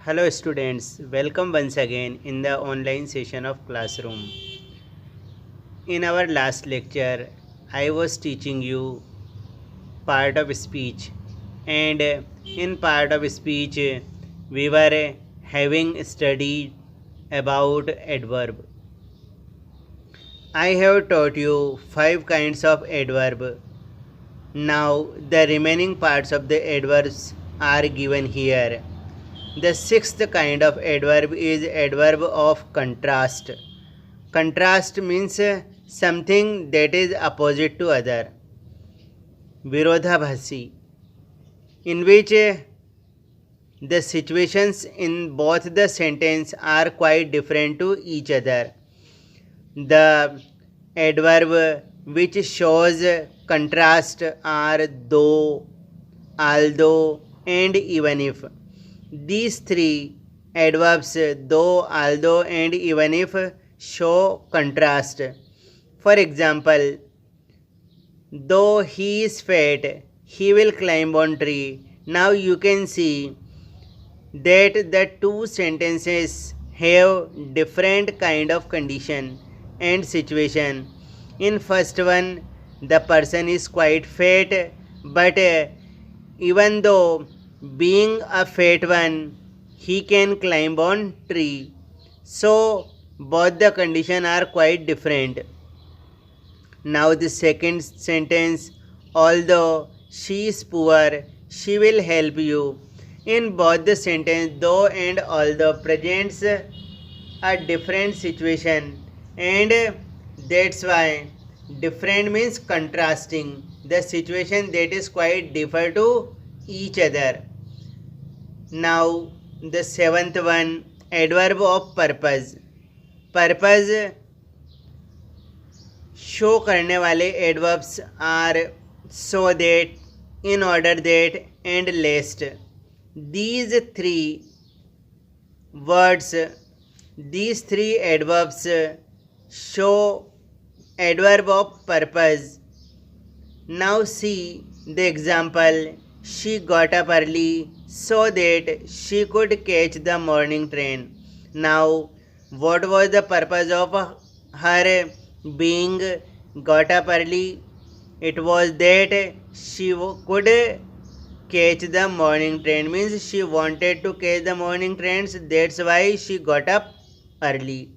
Hello students, welcome once again in the online session of classroom. In our last lecture, I was teaching you part of speech, and in part of speech we were having studied about adverb. I have taught you 5 kinds of adverb. Now the remaining parts of the adverbs are given here. The sixth kind of adverb is adverb of contrast. Contrast means something that is opposite to other. Virodhabhasi, in which the situations in both the sentence are quite different to each other. The adverb which shows contrast are though, although, and even if. These three adverbs, though, although, and even if, show contrast. For example, though he is fat, he will climb on tree. Now you can see that the two sentences have different kind of condition and situation. In first one, the person is quite fat, but even though being a fat one, he can climb on tree. So both the condition are quite different. Now the second sentence, although she is poor, she will help you. In both the sentence, though and although presents a different situation, and that's why different means contrasting the situation that is quite differ to each other. Now the seventh one, adverb of purpose. Purpose show करने वाले adverbs are so that, in order that, and lest. these three words, these three adverbs show adverb of purpose. Now see the example. She got up early so that she could catch the morning train. Now what was the purpose of her being got up early? It was that she could catch the morning train, means she wanted to catch the morning trains, that's why she got up early.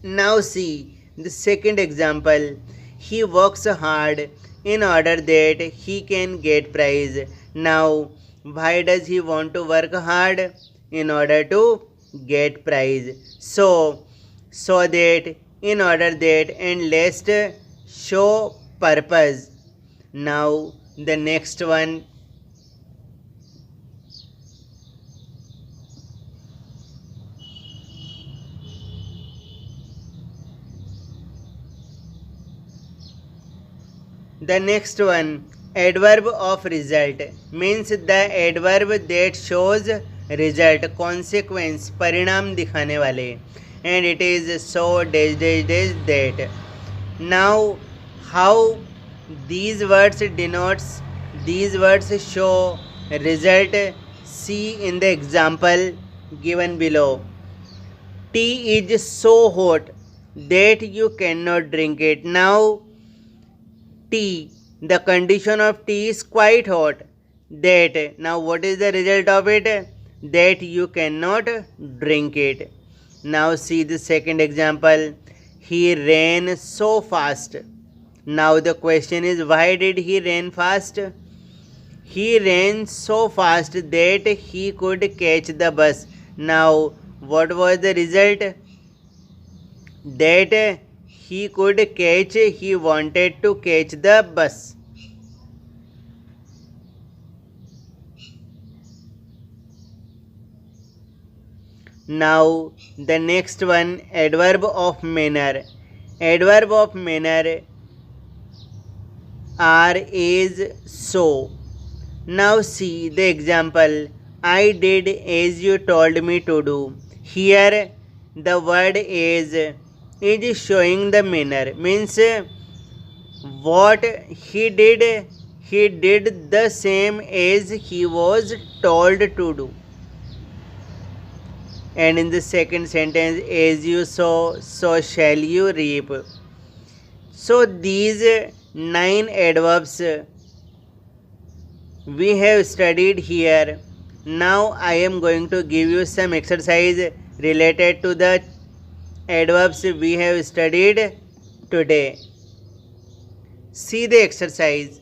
Now see the second example. He works hard in order that he can get prize. Now why does he want to work hard? In order to get prize. So that, in order that, and lest show purpose. Now the next one, adverb of result, means the adverb that shows result, consequence, परिणाम दिखाने वाले, and it is so dash dash dash that. Now how these words denotes, these words show result, see in the example given below. Tea is so hot that you cannot drink it. Now tea, the condition of tea is quite hot, that. Now what is the result of it? That you cannot drink it. Now see the second example. He ran so fast. Now the question is, why did he run fast? He ran so fast that he could catch the bus. Now what was the result? That he could catch, he wanted to catch the bus. Now the next one, adverb of manner. Adverb of manner are is so. Now see the example. I did as you told me to do. Here the word is showing the manner, means what he did the same as he was told to do. And in the second sentence, as you sow, so shall you reap. So these 9 adverbs we have studied here. Now I am going to give you some exercise related to the adverbs we have studied today. See the exercise.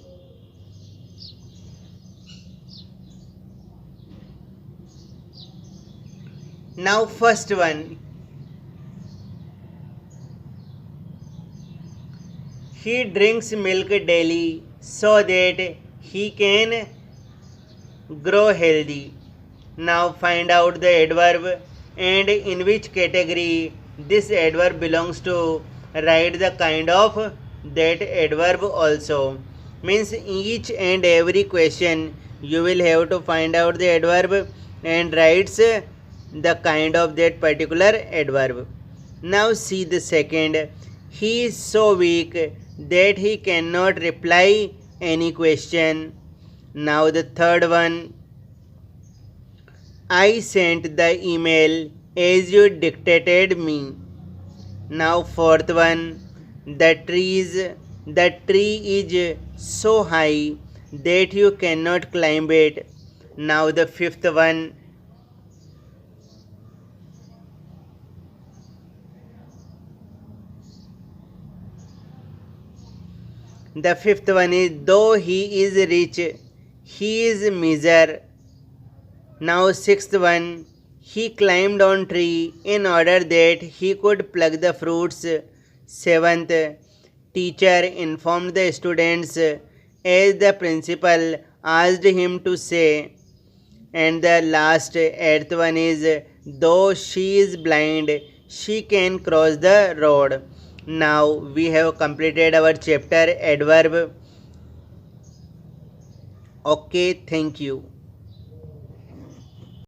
Now first one. He drinks milk daily so that he can grow healthy. Now find out the adverb and in which category this adverb belongs to. Write the kind of that adverb also. Means each and every question you will have to find out the adverb and writes the kind of that particular adverb. Now see the second. He is so weak that he cannot reply any question. Now the third one. I sent the email as you dictated me. Now fourth one. The tree is so high that you cannot climb it. Now the fifth one. The fifth one is though he is rich, he is miser. Now sixth one, he climbed on tree in order that he could pluck the fruits. Seventh, teacher informed the students as the principal asked him to say. And the last eighth one is though she is blind, she can cross the road. Now we have completed our chapter adverb. Okay, thank you.